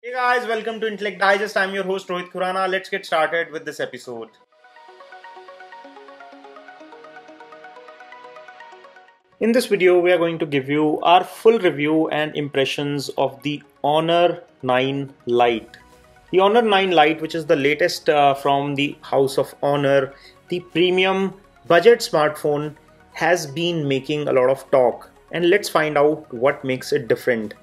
Hey guys, welcome to Intellect Digest. I'm your host Rohit Khurana. Let's get started with this episode. In this video, we are going to give you our full review and impressions of the Honor 9 Lite. The Honor 9 Lite, which is the latest from the House of Honor, the premium budget smartphone, has been making a lot of talk. And let's find out what makes it different.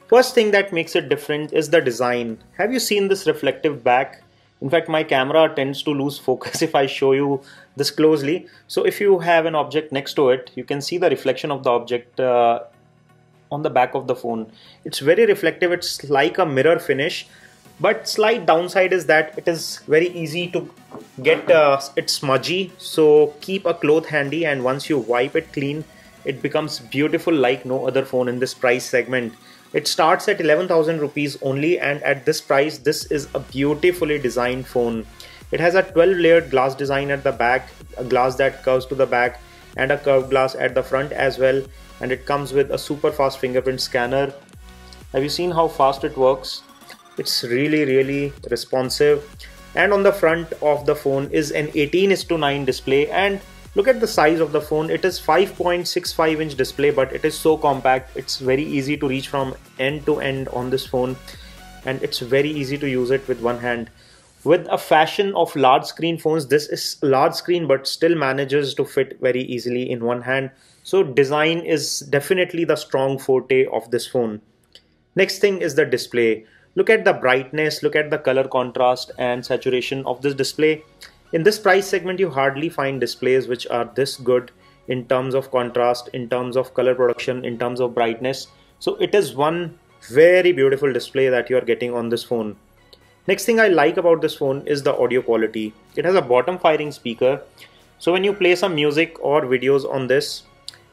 First thing that makes it different is the design. Have you seen this reflective back? In fact, my camera tends to lose focus if I show you this closely. So if you have an object next to it, you can see the reflection of the object on the back of the phone. It's very reflective. It's like a mirror finish. But slight downside is that it is very easy to get it smudgy. So keep a cloth handy, and once you wipe it clean, it becomes beautiful like no other phone in this price segment. It starts at 11,000 rupees only, and at this price, this is a beautifully designed phone. It has a 12-layered glass design at the back, a glass that curves to the back, and a curved glass at the front as well. And it comes with a super fast fingerprint scanner. Have you seen how fast it works? It's really responsive. And on the front of the phone is an 18:9 display, and look at the size of the phone. It is 5.65-inch display, but it is so compact. It's very easy to reach from end to end on this phone, and it's very easy to use it with one hand. With a fashion of large screen phones, this is large screen but still manages to fit very easily in one hand. So design is definitely the strong forte of this phone. Next thing is the display. Look at the brightness, look at the color contrast and saturation of this display. In this price segment, you hardly find displays which are this good in terms of contrast, in terms of color production, in terms of brightness. So it is one very beautiful display that you are getting on this phone. Next thing I like about this phone is the audio quality. It has a bottom firing speaker. So when you play some music or videos on this,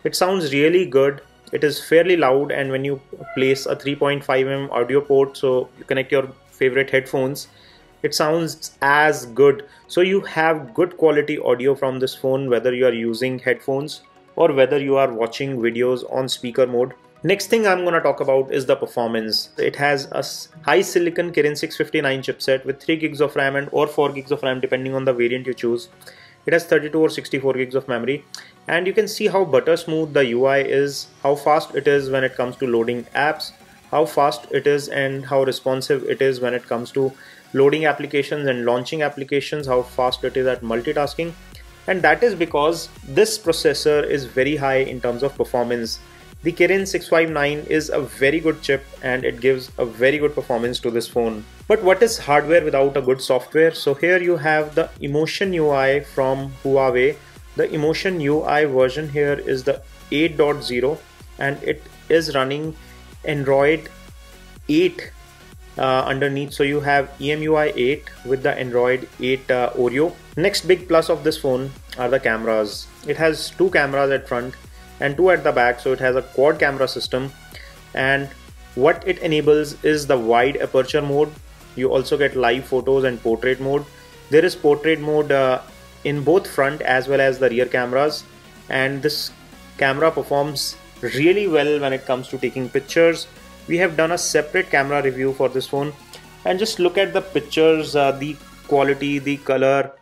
it sounds really good. It is fairly loud, and when you place a 3.5mm audio port, so you connect your favorite headphones, it sounds as good. So you have good quality audio from this phone, whether you are using headphones or whether you are watching videos on speaker mode. Next thing I'm going to talk about is the performance. It has a high silicon Kirin 659 chipset with 3 gigs of RAM and or 4 gigs of RAM depending on the variant you choose. It has 32 or 64 gigs of memory, and you can see how butter smooth the UI is, how fast it is when it comes to loading apps, how fast it is and how responsive it is when it comes to loading applications and launching applications, how fast it is at multitasking. And that is because this processor is very high in terms of performance. The Kirin 659 is a very good chip, and it gives a very good performance to this phone. But what is hardware without a good software? So here you have the Emotion UI from Huawei. The Emotion UI version here is the 8.0, and it is running Android 8 underneath. So you have EMUI 8 with the Android 8 Oreo. Next big plus of this phone are the cameras. It has 2 cameras at front and 2 at the back, so it has a quad camera system, and what it enables is the wide aperture mode. You also get live photos and portrait mode. There is portrait mode in both front as well as the rear cameras, and this camera performs really well when it comes to taking pictures. We have done a separate camera review for this phone, and just look at the pictures, the quality, the color.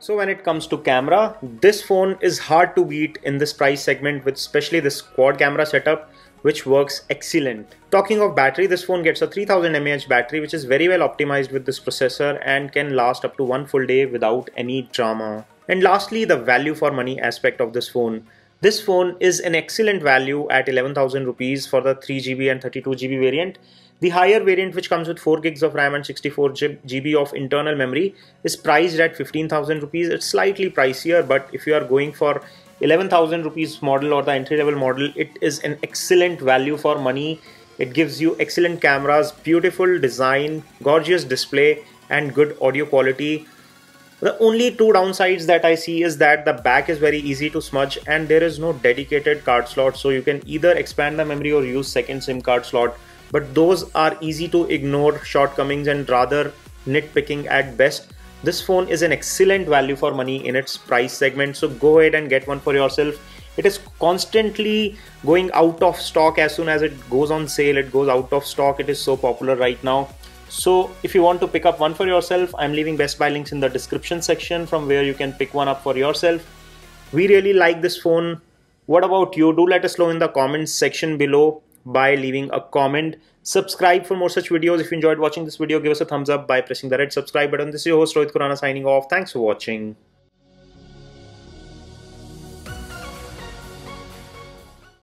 So when it comes to camera, this phone is hard to beat in this price segment, with especially this quad camera setup, which works excellent. Talking of battery, this phone gets a 3000 mAh battery, which is very well optimized with this processor and can last up to 1 full day without any drama. And lastly, the value for money aspect of this phone. This phone is an excellent value at 11,000 rupees for the 3GB and 32GB variant. The higher variant, which comes with 4 gigs of RAM and 64 GB of internal memory, is priced at 15,000 rupees. It's slightly pricier, but if you are going for 11,000 rupees model or the entry level model, it is an excellent value for money. It gives you excellent cameras, beautiful design, gorgeous display, and good audio quality. The only 2 downsides that I see is that the back is very easy to smudge, and there is no dedicated card slot, so you can either expand the memory or use second SIM card slot. But those are easy to ignore shortcomings and rather nitpicking at best. This phone is an excellent value for money in its price segment, so go ahead and get one for yourself. It is constantly going out of stock. As soon as it goes on sale, it goes out of stock. It is so popular right now. So if you want to pick up one for yourself, I'm leaving Best Buy links in the description section from where you can pick one up for yourself. We really like this phone. What about you? Do let us know in the comments section below by leaving a comment. Subscribe for more such videos. If you enjoyed watching this video, give us a thumbs up by pressing the red subscribe button. This is your host Rohit Khurana signing off. Thanks for watching.